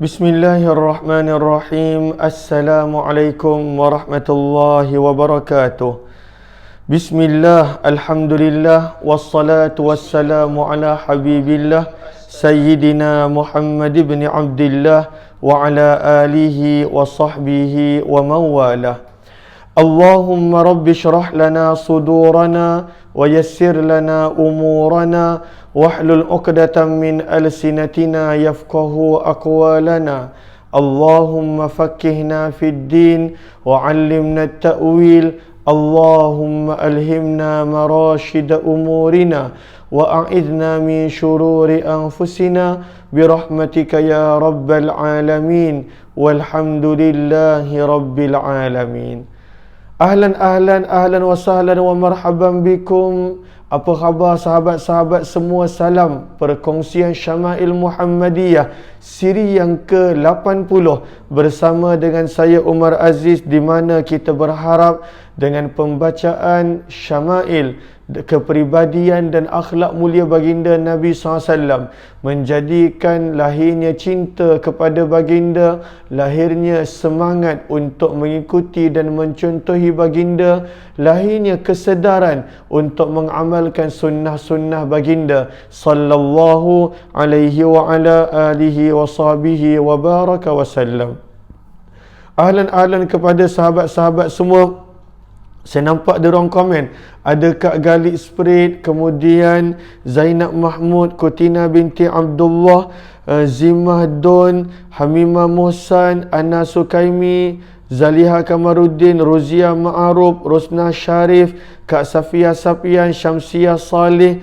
Bismillahirrahmanirrahim. Assalamualaikum warahmatullahi wabarakatuh. Bismillah, alhamdulillah, wassalatu wassalamu ala habibillah Sayyidina Muhammad ibn Abdillah wa ala alihi wa sahbihi wa mawalah. Allahumma rabbi syrah lana sudurana wa yassir lana umurana wahlul 'uqdatam min alsinatina yafqahu aqwalana. Allahumma faqqihna fid din wa 'allimna at-ta'wil. Allahumma alhimna marashid umurina wa a'idna min shururi anfusina birahmatika ya rabbal alamin walhamdulillahi rabbil alamin. Ahlan wa sahlan wa marhaban bikum. Apa khabar sahabat-sahabat semua? Salam perkongsian Syama'il Muhammadiyah siri yang ke-80 bersama dengan saya Umar Aziz, di mana kita berharap dengan pembacaan Syama'il, kepribadian dan akhlak mulia baginda Nabi SAW menjadikan lahirnya cinta kepada baginda, lahirnya semangat untuk mengikuti dan mencontohi baginda, lahirnya kesedaran untuk mengamalkan sunnah-sunnah baginda sallallahu alaihi wa ala alihi wa sahbihi wa baraka wa sallam. Ahlan kepada sahabat-sahabat semua. Saya nampak di ruang komen ada Kak Galik Spirit, kemudian Zainab Mahmud, Kutina binti Abdullah, Zimah Don, Hamimah Mohsan, Ana Sukaimi, Zaliha Kamaruddin, Rozia Ma'aruf, Rosna Sharif, Kak Safia Sapian, Syamsia Saleh,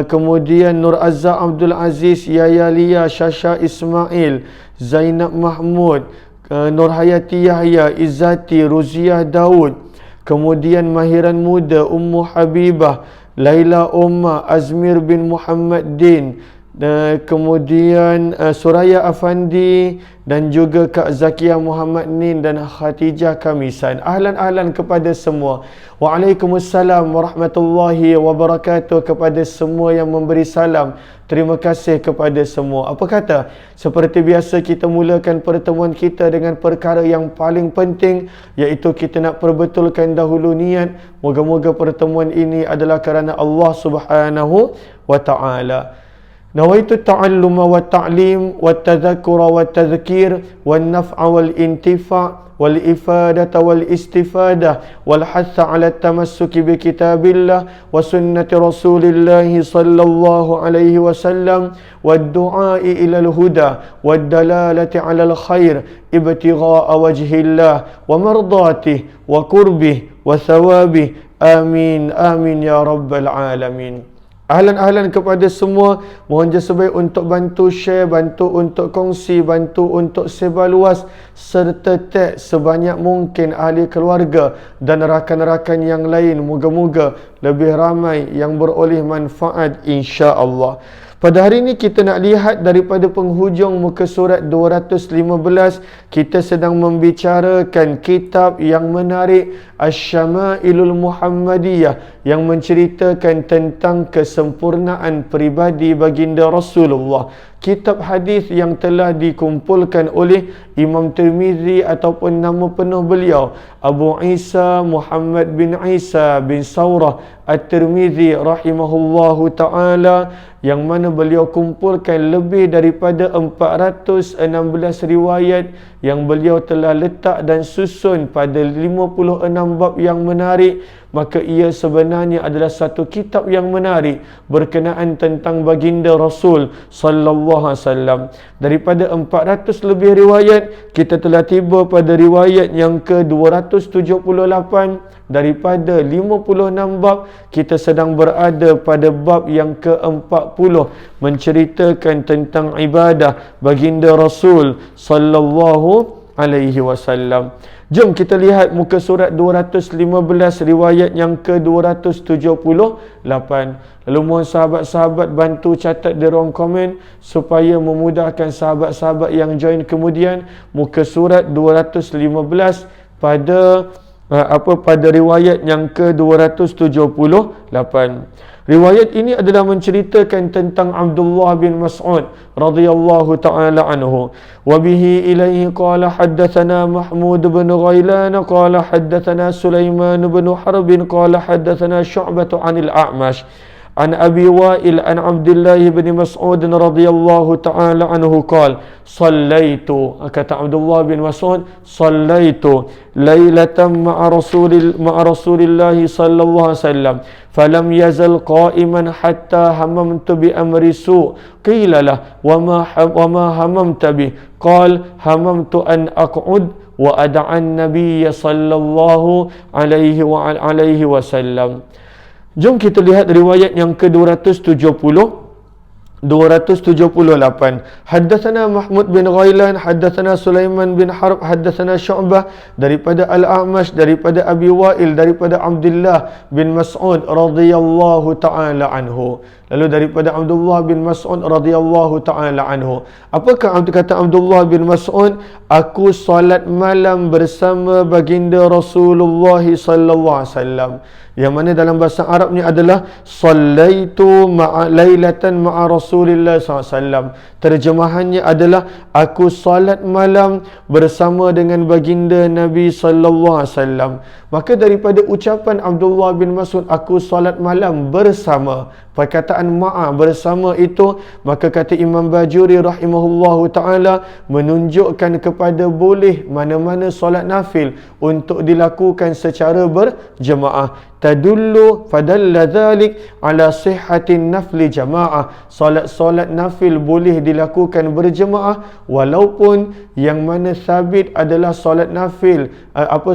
kemudian Nur Azza Abdul Aziz, Yaya Lia, Shasha Ismail, Zainab Mahmud, Nur Hayati Yahya, Izzati, Ruziah Daud, kemudian Mahiran Muda, Ummu Habibah, Laila Umma, Azmir bin Muhammad Din, kemudian Suraya Afandi, dan juga Kak Zakia Muhammad Nin dan Khatijah Kamisan. Ahlan kepada semua. Waalaikumsalam warahmatullahi wabarakatuh kepada semua yang memberi salam. Terima kasih kepada semua. Apa kata? Seperti biasa kita mulakan pertemuan kita dengan perkara yang paling penting, iaitu kita nak perbetulkan dahulu niat. Moga-moga pertemuan ini adalah kerana Allah Subhanahu wa ta'ala. Nawaitu ta'alluma wa ta'lim wa tadhakura wa tadhkir wa naf'a wal intifa' wal ifadata wal istifadah wal hatha ala tamassuki bi kitabillah wa sunnati rasulillahi sallallahu alaihi wasallam wa du'ai ila al huda wa dalalati ala al khair ibtigha'a wajhillah wa mardatihi wa qurbih wa thawabih. Amin amin ya rabbal alamin. Ahlan kepada semua. Mohon jasa baik untuk bantu share, bantu untuk kongsi, bantu untuk sebar luas, serta tag sebanyak mungkin ahli keluarga dan rakan-rakan yang lain. Moga-moga lebih ramai yang beroleh manfaat, insya-Allah. Pada hari ini kita nak lihat daripada penghujung muka surat 215. Kita sedang membicarakan kitab yang menarik, Asy-Syama'ilul Muhammadiyah, yang menceritakan tentang kesempurnaan peribadi baginda Rasulullah. Kitab hadis yang telah dikumpulkan oleh Imam Tirmizi ataupun nama penuh beliau Abu Isa Muhammad bin Isa bin Saurah At-Tirmizi rahimahullahu ta'ala, yang mana beliau kumpulkan lebih daripada 416 riwayat yang beliau telah letak dan susun pada 56 bab yang menarik. Maka ia sebenarnya adalah satu kitab yang menarik berkenaan tentang baginda Rasul sallallahu alaihi wasallam. Daripada 400 lebih riwayat, kita telah tiba pada riwayat yang ke-278. Daripada 56 bab, kita sedang berada pada bab yang ke-40, menceritakan tentang ibadah baginda Rasul sallallahu alaihi wasallam. Jom kita lihat muka surat 215, riwayat yang ke-278. Lalu mohon sahabat-sahabat bantu catat di ruang komen supaya memudahkan sahabat-sahabat yang join kemudian. Muka surat 215 pada pada riwayat yang ke-278. Riwayat ini adalah menceritakan tentang Abdullah bin Mas'ud radhiyallahu taala anhu. Wa bihi ilaihi qala haddatsana Mahmud bin Ghailan qala haddatsana Sulaiman bin Harb qala haddatsana Syu'bah 'anil A'mash an Abi Wa'il an Abdullah bin Mas'ud radhiyallahu ta'ala anhu qala sallaitu, kata Abdullah bin Mas'ud, sallaitu lailatan ma'a Rasulillah sallallahu alaihi wasallam falam yazal qa'iman hatta hamamtu bi amri su' qila lah wa ma hamamta bi qala hamamtu an aq'ud wa ad'an nabiy sallallahu alaihi wasallam. Jom kita lihat riwayat yang ke-278. Haddatsana Mahmud bin Ghailan, haddatsana Sulaiman bin Harb, haddatsana Syu'bah daripada Al-A'mash, daripada Abi Wa'il, daripada Abdullah bin Mas'ud radhiyallahu taala anhu. Lalu daripada Abdullah bin Mas'ud radhiyallahu taala anhu. Apakah kata Abdullah bin Mas'ud? Aku solat malam bersama baginda Rasulullah sallallahu alaihi wasallam. Yang mana dalam bahasa Arabnya adalah sallaitu lailatan ma'a Rasulillah SAW. Terjemahannya adalah aku salat malam bersama dengan baginda Nabi sallallahu alaihi wasallam. Maka daripada ucapan Abdullah bin Mas'ud, aku salat malam bersama, perkataan ma'a bersama itu, maka kata Imam Bajuri rahimahullahu ta'ala menunjukkan kepada boleh mana-mana solat nafil untuk dilakukan secara berjemaah. Tadullu fadalla dhalik ala sihhatin nafli jama'ah. Solat-solat nafil boleh dilakukan berjemaah, walaupun yang mana sabit adalah solat nafil,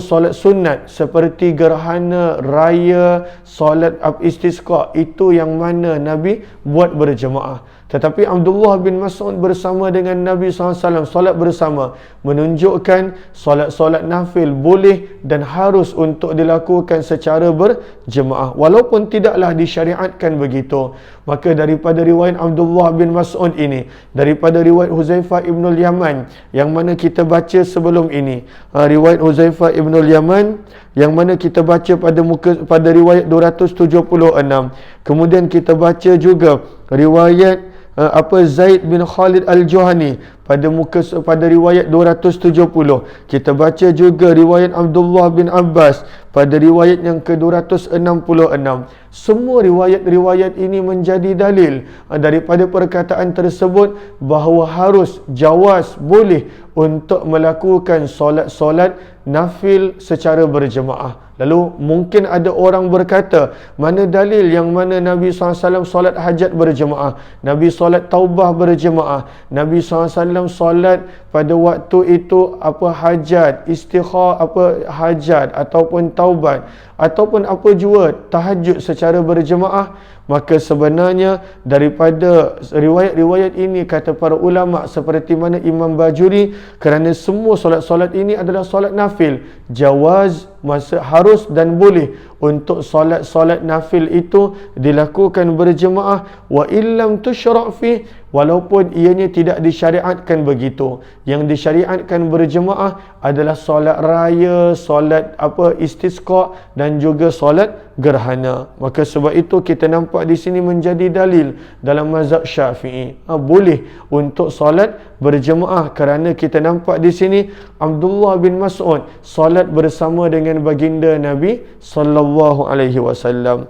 solat sunat seperti gerhana raya, solat istisqa, itu yang mana Nabi buat berjemaah. Tetapi Abdullah bin Mas'ud bersama dengan Nabi SAW solat bersama, menunjukkan solat-solat nafil boleh dan harus untuk dilakukan secara berjemaah, walaupun tidaklah disyariatkan begitu. Maka daripada riwayat Abdullah bin Mas'ud ini, daripada riwayat Huzaifah ibn al-Yaman yang mana kita baca sebelum ini, riwayat Huzaifah ibn al-Yaman yang mana kita baca pada riwayat 276. Kemudian kita baca juga riwayat Zaid bin Khalid al-Juhani pada riwayat 270. Kita baca juga riwayat Abdullah bin Abbas pada riwayat yang ke-266. Semua riwayat-riwayat ini menjadi dalil daripada perkataan tersebut bahawa harus, jawaz, boleh untuk melakukan solat-solat nafil secara berjemaah. Lalu mungkin ada orang berkata, mana dalil yang mana Nabi SAW solat hajat berjemaah, Nabi solat taubah berjemaah, Nabi SAW solat pada waktu itu hajat, hajat ataupun taubat, ataupun apa jua tahajud secara berjemaah. Maka sebenarnya daripada riwayat-riwayat ini, kata para ulama seperti mana Imam Bajuri, kerana semua solat-solat ini adalah solat nafil, jawaz, harus dan boleh untuk solat-solat nafil itu dilakukan berjemaah. Wa illam tusyra' fi, walaupun ianya tidak disyariatkan begitu. Yang disyariatkan berjemaah adalah solat raya, solat istisqa dan juga solat gerhana. Maka sebab itu kita nampak di sini menjadi dalil dalam mazhab Syafi'i, boleh untuk solat berjemaah, kerana kita nampak di sini Abdullah bin Mas'ud solat bersama dengan baginda Nabi sallallahu alaihi wasallam.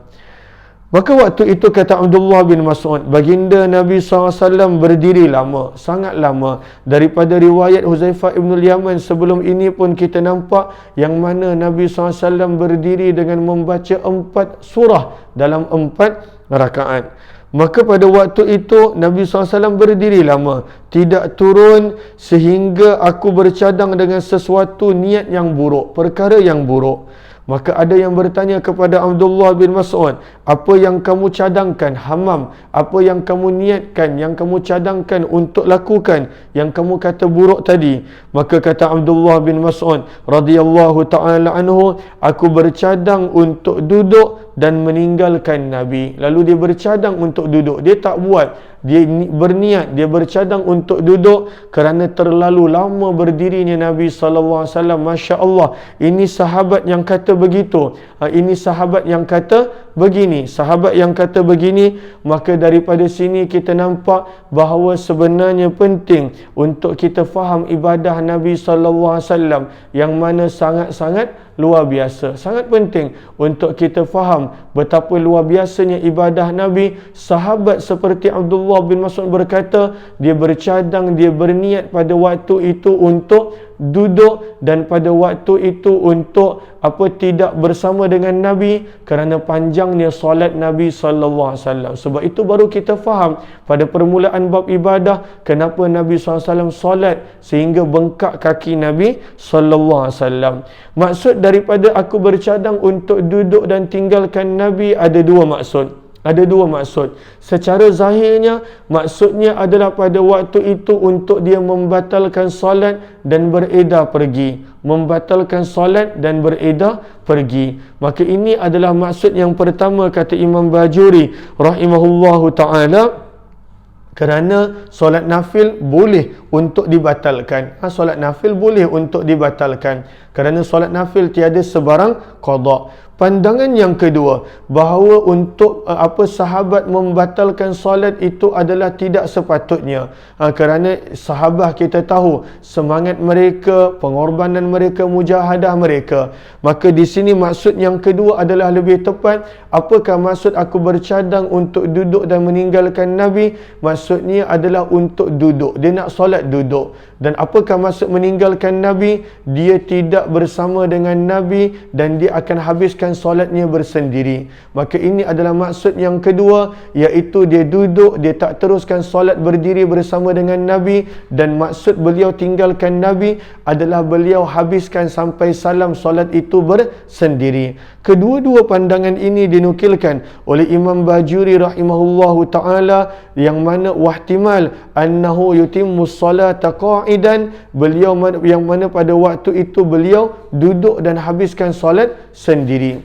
Maka waktu itu kata Abdullah bin Mas'ud, baginda Nabi SAW berdiri lama, sangat lama. Daripada riwayat Huzaifah ibn al-Yaman sebelum ini pun kita nampak yang mana Nabi SAW berdiri dengan membaca 4 surah dalam 4 rakaat. Maka pada waktu itu Nabi SAW berdiri lama, tidak turun, sehingga aku bercadang dengan sesuatu niat yang buruk, perkara yang buruk. Maka ada yang bertanya kepada Abdullah bin Mas'ud, apa yang kamu cadangkan? Hamam, apa yang kamu niatkan, yang kamu cadangkan untuk lakukan, yang kamu kata buruk tadi? Maka kata Abdullah bin Mas'ud radhiyallahu ta'ala anhu, aku bercadang untuk duduk dan meninggalkan Nabi. Lalu dia bercadang untuk duduk. Dia tak buat. Dia berniat, dia bercadang untuk duduk kerana terlalu lama berdirinya Nabi SAW. Masya Allah, ini sahabat yang kata begitu. Ini sahabat yang kata begini. Sahabat yang kata begini. Maka daripada sini kita nampak bahawa sebenarnya penting untuk kita faham ibadah Nabi SAW, yang mana sangat-sangat luar biasa. Sangat penting untuk kita faham betapa luar biasanya ibadah Nabi. Sahabat seperti Abdullah bin Mas'ud berkata, dia bercadang, dia berniat pada waktu itu untuk duduk, dan pada waktu itu untuk tidak bersama dengan Nabi kerana panjangnya solat Nabi SAW. Sebab itu baru kita faham pada permulaan bab ibadah kenapa Nabi SAW solat sehingga bengkak kaki Nabi SAW. Maksud daripada aku bercadang untuk duduk dan tinggalkan Nabi ada dua maksud. Ada dua maksud. Secara zahirnya, maksudnya adalah pada waktu itu untuk dia membatalkan solat dan beredar pergi. Membatalkan solat dan beredar pergi. Maka ini adalah maksud yang pertama, kata Imam Bajuri rahimahullahu ta'ala. Kerana solat nafil boleh untuk dibatalkan. Solat nafil boleh untuk dibatalkan. Kerana solat nafil tiada sebarang qada. Pandangan yang kedua, bahawa untuk sahabat membatalkan solat itu adalah tidak sepatutnya. Kerana sahabat kita tahu semangat mereka, pengorbanan mereka, mujahadah mereka. Maka di sini maksud yang kedua adalah lebih tepat. Apakah maksud aku bercadang untuk duduk dan meninggalkan Nabi? Maksudnya adalah untuk duduk. Dia nak solat duduk. Dan apakah maksud meninggalkan Nabi? Dia tidak bersama dengan Nabi dan dia akan habiskan solatnya bersendiri. Maka ini adalah maksud yang kedua, iaitu dia duduk, dia tak teruskan solat berdiri bersama dengan Nabi. Dan maksud beliau tinggalkan Nabi adalah beliau habiskan sampai salam solat itu bersendiri. Kedua-dua pandangan ini dinukilkan oleh Imam Bajuri rahimahullahu ta'ala, yang mana wahtimal annahu yutimmu salata qa'idan, beliau yang mana pada waktu itu beliau duduk dan habiskan solat sendiri.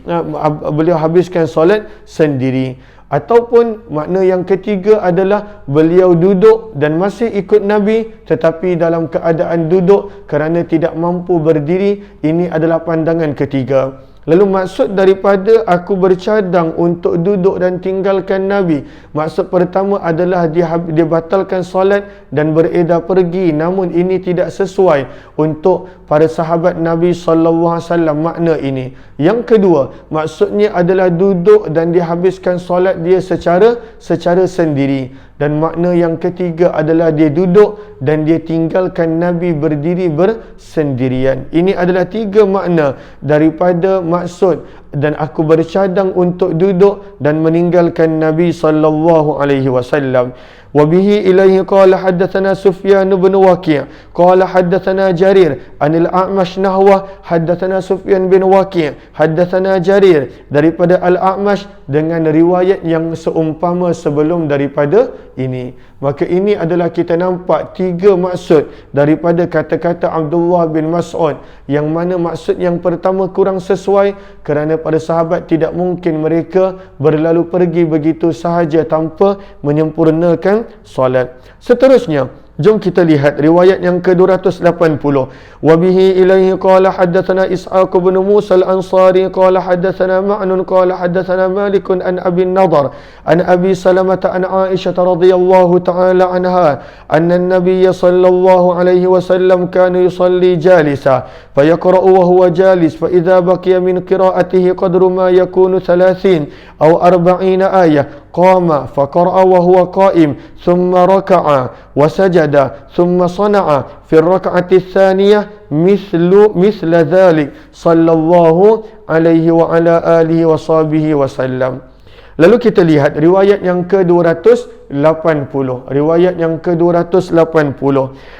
Beliau habiskan solat sendiri. Ataupun makna yang ketiga adalah beliau duduk dan masih ikut Nabi tetapi dalam keadaan duduk kerana tidak mampu berdiri. Ini adalah pandangan ketiga. Lalu maksud daripada aku bercadang untuk duduk dan tinggalkan Nabi, maksud pertama adalah dia batalkan solat dan beredar pergi. Namun ini tidak sesuai untuk para sahabat Nabi SAW makna ini. Yang kedua, maksudnya adalah duduk dan dia habiskan solat dia secara sendiri. Dan makna yang ketiga adalah dia duduk dan dia tinggalkan Nabi berdiri bersendirian. Ini adalah tiga makna daripada maksud dan aku bercadang untuk duduk dan meninggalkan Nabi sallallahu alaihi wasallam. وبه إليه قال حدثنا سفيان بن وكيع قال حدثنا جرير عن الأعمش نحوه حدثنا سفيان بن وكيع حدثنا جرير, daripada Al-A'mash dengan riwayat yang seumpama sebelum daripada ini. Maka ini adalah kita nampak tiga maksud daripada kata-kata Abdullah bin Mas'ud, yang mana maksud yang pertama kurang sesuai kerana para sahabat tidak mungkin mereka berlalu pergi begitu sahaja tanpa menyempurnakan solat. Seterusnya, jom kita lihat riwayat yang ke-280. Wa bihi ilaihi qala haddatsana Ishaq bin Musa al-Ansari qala haddatsana Ma'nun qala haddatsana Malik an Abi Nadhr an Abi Salamah an Aisyah radhiyallahu ta'ala anha anna an-nabiy sallallahu alaihi wasallam kana yusalli jalisa fayaqra'u wa huwa jalis fa idza baqiya min qira'atihi qadru ma yakunu 30 aw 40 ayah qama faqara'a wa huwa qa'im thumma raka'a wa sajada thumma sana'a fi ar-rak'ati ats-tsaniyah mithla dhalik sallallahu alaihi wa ala alihi wa sahbihi wasallam. Lalu kita lihat riwayat yang ke-280. Riwayat yang ke-280.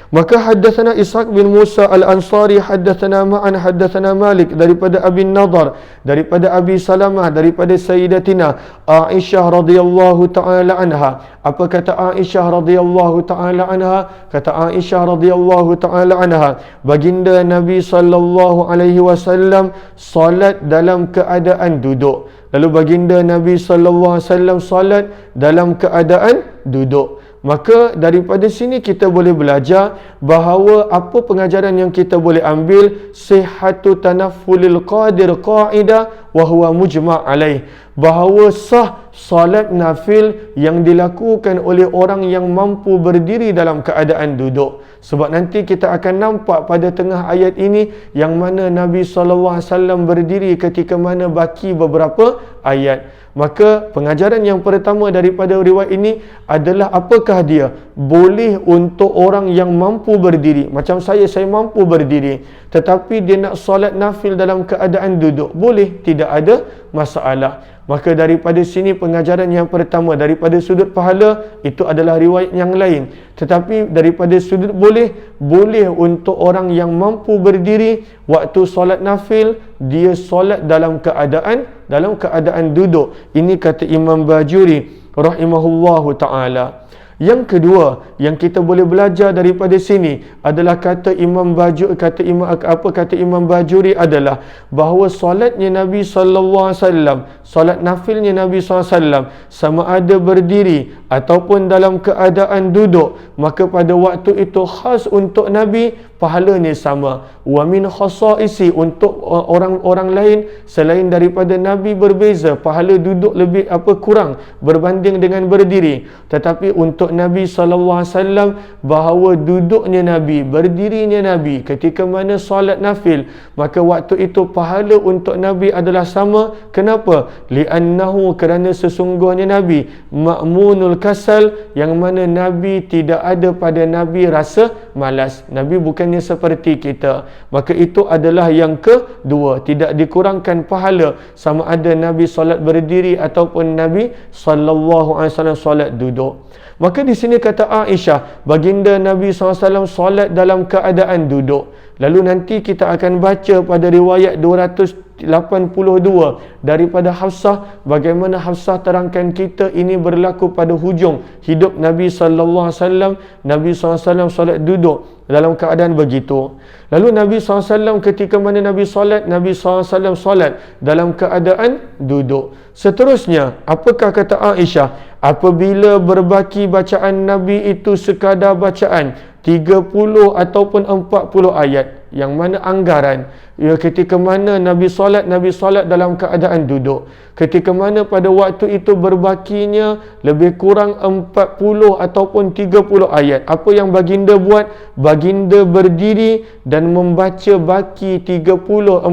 Maka haddatsana Ishaq bin Musa al-Ansari haddatsana Ma'an haddatsana Malik daripada Abi Nadhr daripada Abi Salamah daripada Sayyidatina Aisyah radhiyallahu taala anha. Apa kata Aisyah radhiyallahu taala anha? Kata Aisyah radhiyallahu taala anha, baginda Nabi sallallahu alaihi wasallam salat dalam keadaan duduk. Lalu baginda Nabi SAW solat dalam keadaan duduk. Maka daripada sini kita boleh belajar bahawa apa pengajaran yang kita boleh ambil, sihhatu tanaffulil qadir qa'idah wa huwa mujma' alaih, bahawa sah solat nafil yang dilakukan oleh orang yang mampu berdiri dalam keadaan duduk. Sebab nanti kita akan nampak pada tengah ayat ini yang mana Nabi SAW berdiri ketika mana baki beberapa ayat. Maka pengajaran yang pertama daripada riwayat ini adalah apakah dia boleh untuk orang yang mampu berdiri. Macam saya mampu berdiri, tetapi dia nak solat nafil dalam keadaan duduk. Boleh, tidak ada masalah. Maka daripada sini pengajaran yang pertama, daripada sudut pahala itu adalah riwayat yang lain. Tetapi daripada sudut boleh untuk orang yang mampu berdiri waktu solat nafil, dia solat dalam keadaan duduk. Ini kata Imam Bajuri rahimahullahu ta'ala. Yang kedua yang kita boleh belajar daripada sini adalah kata Imam Bajuri adalah bahawa solatnya Nabi SAW, solat nafilnya Nabi SAW, sama ada berdiri ataupun dalam keadaan duduk, maka pada waktu itu khas untuk Nabi, pahalanya sama. Wa min khasaisi, untuk orang-orang lain selain daripada Nabi berbeza, pahala duduk lebih kurang berbanding dengan berdiri. Tetapi untuk Nabi SAW, bahawa duduknya Nabi, berdirinya Nabi ketika mana solat nafil, maka waktu itu pahala untuk Nabi adalah sama. Kenapa? Li'annahu, kerana sesungguhnya Nabi ma'munul kasal, yang mana Nabi tidak ada pada Nabi rasa malas. Nabi bukannya seperti kita. Maka itu adalah yang kedua, tidak dikurangkan pahala sama ada Nabi solat berdiri ataupun Nabi SAW solat duduk. Maka di sini kata Aisyah, baginda Nabi SAW solat dalam keadaan duduk. Lalu nanti kita akan baca pada riwayat 282 daripada Hafsah, bagaimana Hafsah terangkan kita ini berlaku pada hujung hidup Nabi SAW. Nabi SAW solat duduk dalam keadaan begitu. Lalu Nabi SAW ketika mana Nabi SAW solat dalam keadaan duduk. Seterusnya, apakah kata Aisyah? Apabila berbaki bacaan Nabi itu sekadar bacaan 30 ataupun 40 ayat, yang mana anggaran ketika mana Nabi solat dalam keadaan duduk. Ketika mana pada waktu itu berbakinya lebih kurang 40 ataupun 30 ayat. Apa yang baginda buat? Baginda berdiri dan membaca baki 30-40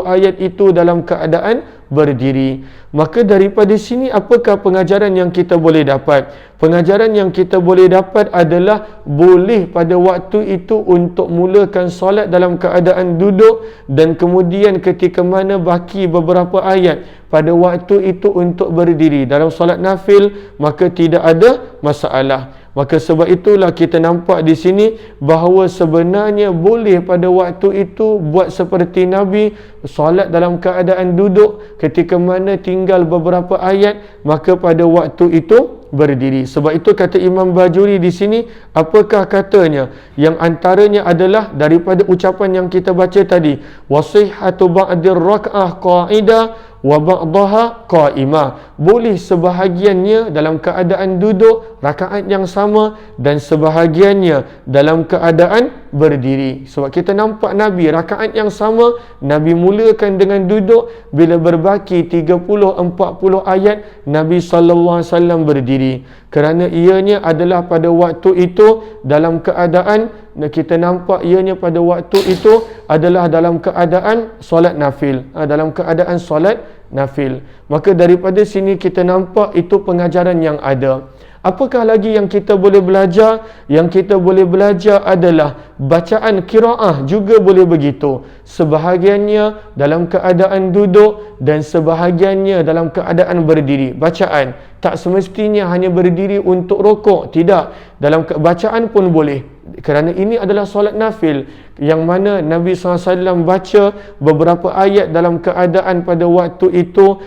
ayat itu dalam keadaan berdiri. Maka daripada sini apakah pengajaran yang kita boleh dapat? Pengajaran yang kita boleh dapat adalah boleh pada waktu itu untuk mulakan solat dalam keadaan duduk, dan kemudian ketika mana baki beberapa ayat pada waktu itu untuk berdiri dalam solat nafil, maka tidak ada masalah. Maka sebab itulah kita nampak di sini bahawa sebenarnya boleh pada waktu itu buat seperti Nabi, solat dalam keadaan duduk, ketika mana tinggal beberapa ayat, maka pada waktu itu berdiri. Sebab itu kata Imam Bajuri di sini, apakah katanya? Yang antaranya adalah daripada ucapan yang kita baca tadi, wasihhatu ba'dir rak'ah qa'idah wa ba'daha qa'imah. Boleh sebahagiannya dalam keadaan duduk, rakaat yang sama, dan sebahagiannya dalam keadaan berdiri. Sebab kita nampak Nabi rakaat yang sama, Nabi mulakan dengan duduk, bila berbaki 30-40 ayat, Nabi SAW berdiri. Kerana ianya adalah pada waktu itu dalam keadaan, kita nampak ianya pada waktu itu adalah dalam keadaan solat nafil, dalam keadaan solat nafil. Maka daripada sini kita nampak itu pengajaran yang ada. Apakah lagi yang kita boleh belajar? Yang kita boleh belajar adalah bacaan qiraah juga boleh begitu. Sebahagiannya dalam keadaan duduk dan sebahagiannya dalam keadaan berdiri. Bacaan tak semestinya hanya berdiri untuk rokok, tidak. Dalam bacaan pun boleh. Kerana ini adalah solat nafil, yang mana Nabi SAW baca beberapa ayat dalam keadaan pada waktu itu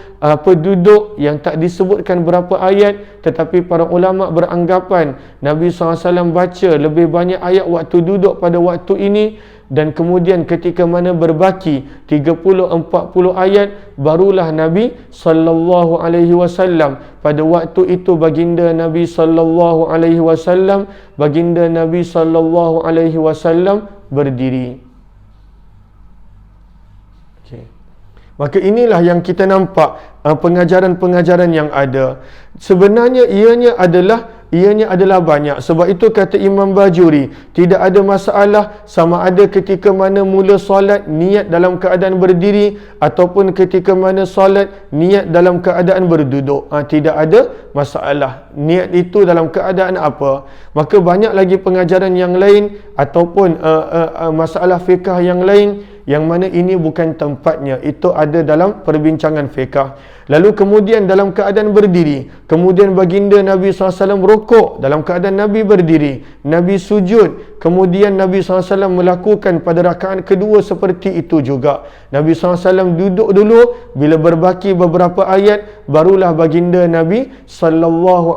duduk, yang tak disebutkan berapa ayat, tetapi para ulama beranggapan Nabi SAW baca lebih banyak ayat waktu duduk pada waktu ini, dan kemudian ketika mana berbaki 30-40 ayat, barulah Nabi sallallahu alaihi wasallam, pada waktu itu baginda Nabi sallallahu alaihi wasallam berdiri. Maka inilah yang kita nampak pengajaran-pengajaran yang ada. Sebenarnya ianya adalah banyak. Sebab itu kata Imam Bajuri, tidak ada masalah sama ada ketika mana mula solat niat dalam keadaan berdiri ataupun ketika mana solat niat dalam keadaan berduduk. Tidak ada masalah. Niat itu dalam keadaan apa. Maka banyak lagi pengajaran yang lain ataupun masalah fiqh yang lain yang mana ini bukan tempatnya. Itu ada dalam perbincangan fiqh. Lalu kemudian dalam keadaan berdiri, kemudian baginda Nabi SAW rukuk dalam keadaan Nabi berdiri, Nabi sujud, kemudian Nabi SAW melakukan pada rakaat kedua seperti itu juga. Nabi SAW duduk dulu, bila berbaki beberapa ayat, barulah baginda Nabi SAW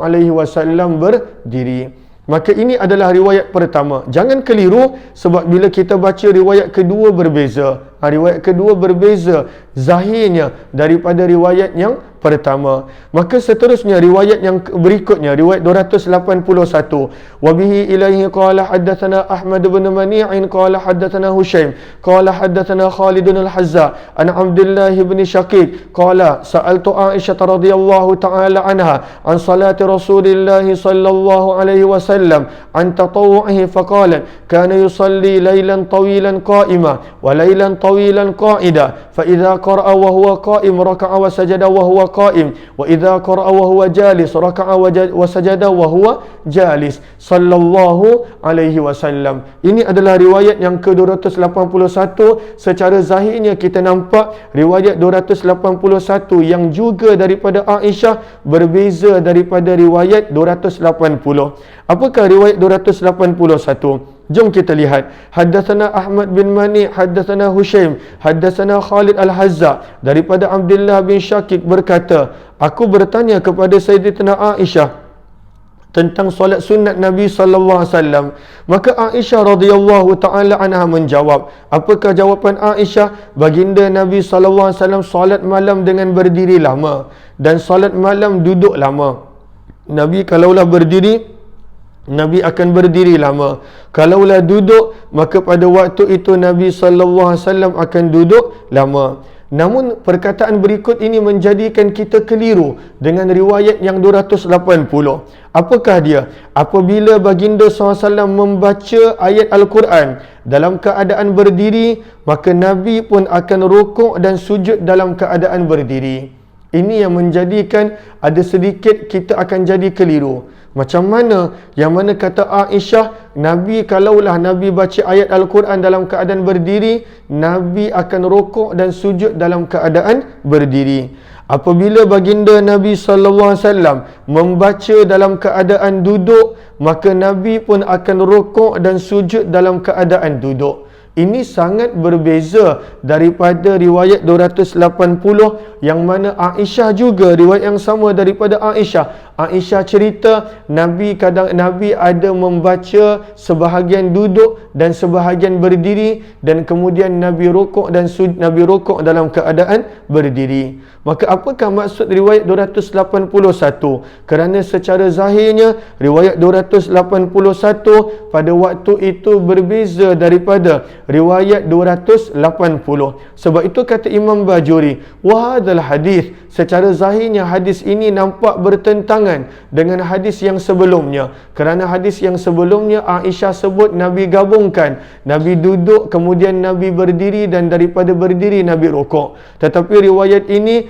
berdiri. Maka ini adalah riwayat pertama. Jangan keliru, sebab bila kita baca riwayat kedua berbeza. Riwayat kedua berbeza zahirnya daripada riwayat yang pertama. Maka seterusnya riwayat yang berikutnya, riwayat 281. Wa bihi ilaihi qala haddatsana Ahmad bin Mani'in qala haddatsana Hushaim qala haddatsana Khalid al-Hazza an Abdullah bin Shaqiq qala sa'altu Aisyah radhiyallahu ta'ala anha an salati Rasulillah sallallahu alaihi wasallam an tatawwuhi faqalat kana yusalli laylan tawilan qa'ima wa laylan tawilan qa'ida fa idza qara'a wa huwa qa'im raka'a wa sajada wa huwa qa'im wa idza qara'a wa huwa jalis raka'a wa sajada wa huwa jalis sallallahu alaihi wasallam. Ini adalah riwayat yang ke-281. Secara zahirnya kita nampak riwayat 281 yang juga daripada Aisyah berbeza daripada riwayat 280. Apakah riwayat 281? Jom kita lihat. Haddatsana Ahmad bin Mani, haddatsana Hushaim, haddatsana Khalid al-Hazza daripada Abdullah bin Shaqiq berkata, aku bertanya kepada Sayyidatina Aisyah tentang solat sunat Nabi sallallahu alaihi wasallam. Maka Aisyah radhiyallahu taala anha menjawab. Apakah jawapan Aisyah? Baginda Nabi sallallahu alaihi wasallam solat malam dengan berdiri lama dan solat malam duduk lama. Nabi kalaulah berdiri, Nabi akan berdiri lama. Kalaulah duduk, maka pada waktu itu Nabi sallallahu alaihi wasallam akan duduk lama. Namun perkataan berikut ini menjadikan kita keliru dengan riwayat yang 280. Apakah dia? Apabila baginda SAW membaca ayat Al-Quran dalam keadaan berdiri, maka Nabi pun akan rukuk dan sujud dalam keadaan berdiri. Ini yang menjadikan ada sedikit kita akan jadi keliru. Macam mana? Yang mana kata Aisyah, Nabi kalaulah Nabi baca ayat Al-Quran dalam keadaan berdiri, Nabi akan rukuk dan sujud dalam keadaan berdiri. Apabila baginda Nabi SAW membaca dalam keadaan duduk, maka Nabi pun akan rukuk dan sujud dalam keadaan duduk. Ini sangat berbeza daripada riwayat 280 yang mana Aisyah juga riwayat yang sama daripada Aisyah. Aisyah cerita Nabi ada membaca sebahagian duduk dan sebahagian berdiri, dan kemudian Nabi rukuk dan Nabi rukuk dalam keadaan berdiri. Maka apakah maksud riwayat 281? Kerana secara zahirnya riwayat 281 pada waktu itu berbeza daripada riwayat 280. Sebab itu kata Imam Bajuri, wa hadzal hadis, secara zahirnya hadis ini nampak bertentangan dengan hadis yang sebelumnya. Kerana hadis yang sebelumnya Aisyah sebut Nabi gabungkan, Nabi duduk kemudian Nabi berdiri, dan daripada berdiri Nabi rukuk. Tetapi riwayat ini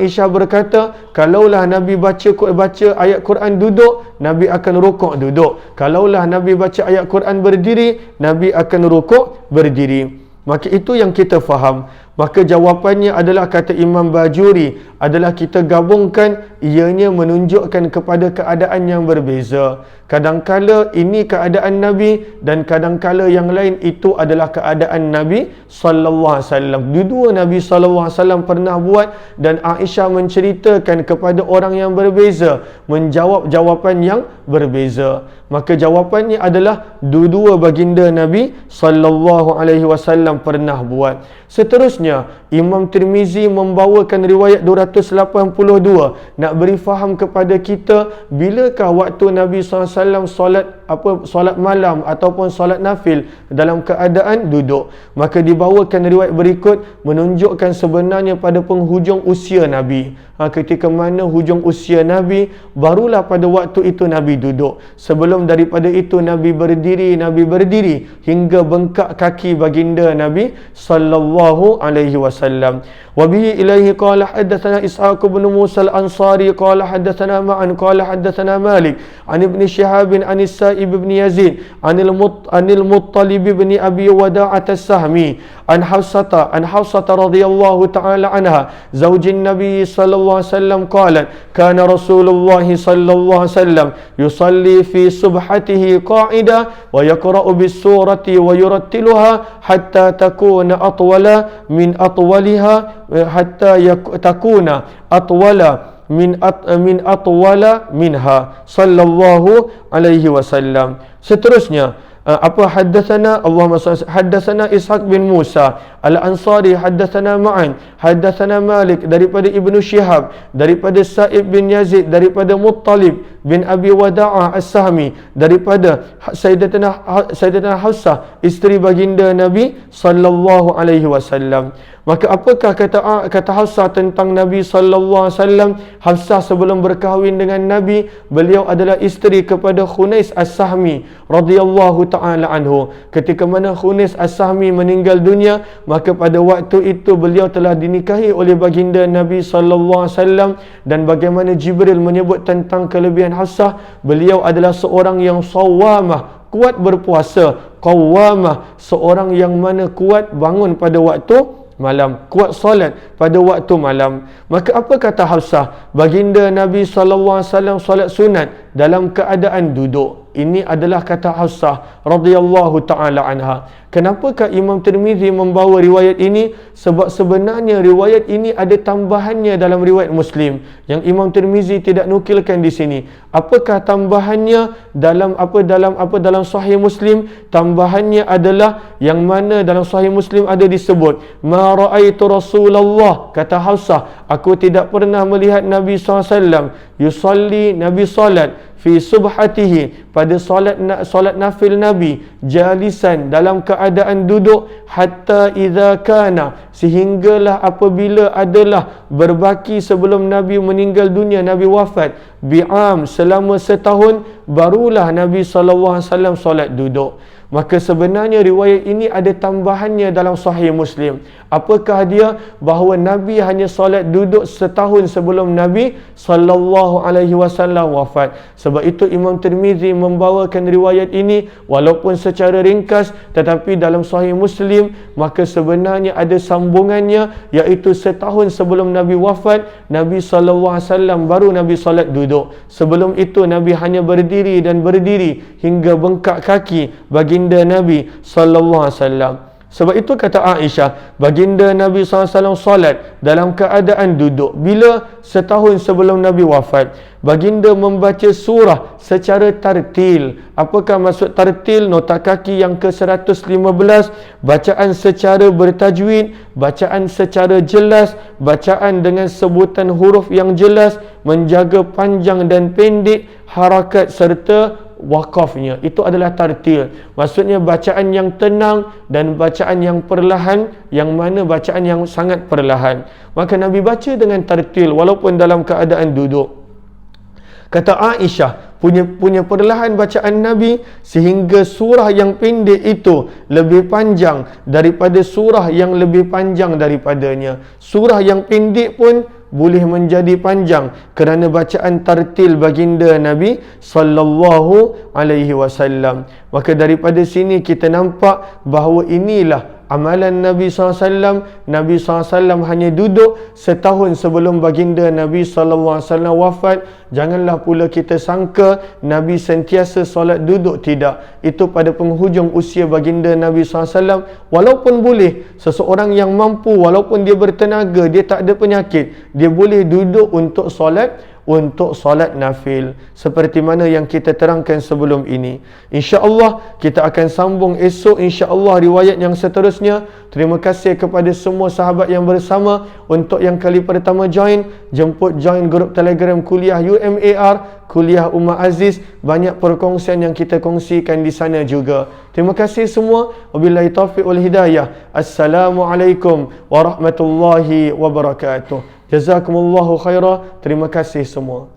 Aisyah berkata, kalaulah Nabi baca ayat Quran duduk, Nabi akan rukuk duduk. Kalaulah Nabi baca ayat Quran berdiri, Nabi akan rukuk berdiri. Maka itu yang kita faham. Maka jawapannya adalah, kata Imam Bajuri, adalah kita gabungkan, ianya menunjukkan kepada keadaan yang berbeza. Kadangkala ini keadaan Nabi dan kadangkala yang lain itu adalah keadaan Nabi sallallahu alaihi wasallam. Dua-dua Nabi sallallahu alaihi wasallam pernah buat, dan Aisyah menceritakan kepada orang yang berbeza, menjawab jawapan yang berbeza. Maka jawapannya adalah dua-dua baginda Nabi sallallahu alaihi wasallam pernah buat. Seterusnya, Imam Tirmizi membawakan riwayat 282 nak beri faham kepada kita bilakah waktu Nabi SAW solat malam ataupun solat nafil dalam keadaan duduk. Maka dibawakan riwayat berikut menunjukkan sebenarnya pada penghujung usia Nabi. Ketika mana hujung usia Nabi, barulah pada waktu itu Nabi duduk. Sebelum daripada itu Nabi berdiri hingga bengkak kaki baginda Nabi sallallahu alaihi wasallam. Wa bihi ilaihi qala haddatsana Ishaq bin Musa al-Ansari qala haddatsana Ma'an qala haddatsana Malik an Ibn Shihab an Sa'ib bin Yazid anil Muttalib bin Abi Wada'ah as-Sahmi an Hafsata radhiyallahu ta'ala anha zaujin Nabi sallallahu alaihi wasallam qalat kana Rasulullah sallallahu alaihi wasallam yusalli fi subhatihi qa'ida wa yaqra'u bis surati wa yurattiluha hatta takuna atwala min atwaliha hatta takuna atwala min atwala minha sallallahu alaihi wasallam. Seterusnya, haddatsana haddatsana Ishaq bin Musa al-Ansari haddatsana Ma'an haddatsana Malik daripada Ibnu Shihab daripada Sa'ib bin Yazid daripada Muttalib bin Abi Wada'ah as-Sahmi daripada Sayyidatina Hafsah isteri baginda Nabi sallallahu alaihi wasallam. Maka apakah kata Hafsah tentang Nabi sallallahu alaihi wasallam? Hafsah sebelum berkahwin dengan Nabi, beliau adalah isteri kepada Khunais as-Sahmi radhiyallahu ta'ala anhu. Ketika mana Khunais as-Sahmi meninggal dunia, maka pada waktu itu beliau telah dinikahi oleh baginda Nabi sallallahu alaihi wasallam. Dan bagaimana Jibril menyebut tentang kelebihan Hafsah, beliau adalah seorang yang sawamah, kuat berpuasa, qawwamah, seorang yang mana kuat bangun pada waktu malam, kuat solat pada waktu malam. Maka apa kata Hafsah? Baginda Nabi sallallahu alaihi wasallam solat sunat dalam keadaan duduk. Ini adalah kata Hafsah radhiyallahu taala anha. Kenapakah Imam Tirmizi membawa riwayat ini? Sebab sebenarnya riwayat ini ada tambahannya dalam riwayat Muslim yang Imam Tirmizi tidak nukilkan di sini. Apakah tambahannya dalam Sahih Muslim? Tambahannya adalah yang mana dalam Sahih Muslim ada disebut, ma raaitu Rasulullah, kata Hafsah, aku tidak pernah melihat Nabi SAW yusalli, Nabi salat fi subhatihi, pada solat nafil Nabi, jalisan, dalam keadaan duduk, hatta idza kana, sehinggalah apabila adalah berbaki sebelum Nabi meninggal dunia, Nabi wafat, bi'am, selama setahun, barulah Nabi sallallahu alaihi wasallam solat duduk. Maka sebenarnya riwayat ini ada tambahannya dalam Sahih Muslim. Apakah dia? Bahawa Nabi hanya solat duduk setahun sebelum Nabi sallallahu alaihi wasallam wafat. Sebab itu Imam Tirmizi membawakan riwayat ini walaupun secara ringkas, tetapi dalam Sahih Muslim maka sebenarnya ada sambungannya, iaitu setahun sebelum Nabi wafat, Nabi sallallahu alaihi wasallam baru Nabi solat duduk. Sebelum itu Nabi hanya berdiri hingga bengkak kaki baginda Nabi sallallahu alaihi wasallam. Sebab itu kata Aisyah, baginda Nabi SAW solat dalam keadaan duduk. Bila? Setahun sebelum Nabi wafat. Baginda membaca surah secara tartil. Apakah maksud tartil? Nota kaki yang ke-115, bacaan secara bertajwid, bacaan secara jelas, bacaan dengan sebutan huruf yang jelas, menjaga panjang dan pendek, harakat serta wakafnya. Itu adalah tartil. Maksudnya bacaan yang tenang dan bacaan yang perlahan, yang mana bacaan yang sangat perlahan. Maka Nabi baca dengan tartil walaupun dalam keadaan duduk. Kata Aisyah, punya perlahan bacaan Nabi sehingga surah yang pendek itu lebih panjang daripada surah yang lebih panjang daripadanya. Surah yang pendek pun boleh menjadi panjang kerana bacaan tartil baginda Nabi sallallahu alaihi wasallam. Maka daripada sini kita nampak bahawa inilah amalan Nabi SAW. Nabi SAW hanya duduk setahun sebelum baginda Nabi SAW wafat. Janganlah pula kita sangka Nabi sentiasa solat duduk. Tidak. Itu pada penghujung usia baginda Nabi SAW. Walaupun boleh, seseorang yang mampu, walaupun dia bertenaga, dia tak ada penyakit, dia boleh duduk untuk solat nafil, seperti mana yang kita terangkan sebelum ini. InsyaAllah kita akan sambung esok, insyaAllah, riwayat yang seterusnya. Terima kasih kepada semua sahabat yang bersama. Untuk yang kali pertama join grup Telegram kuliah UMAR, kuliah Ummah Aziz. Banyak perkongsian yang kita kongsikan di sana juga. Terima kasih semua. Wabillahi taufiq wal hidayah. Assalamualaikum warahmatullahi wabarakatuh. Jazakumullahu khairah. Terima kasih semua.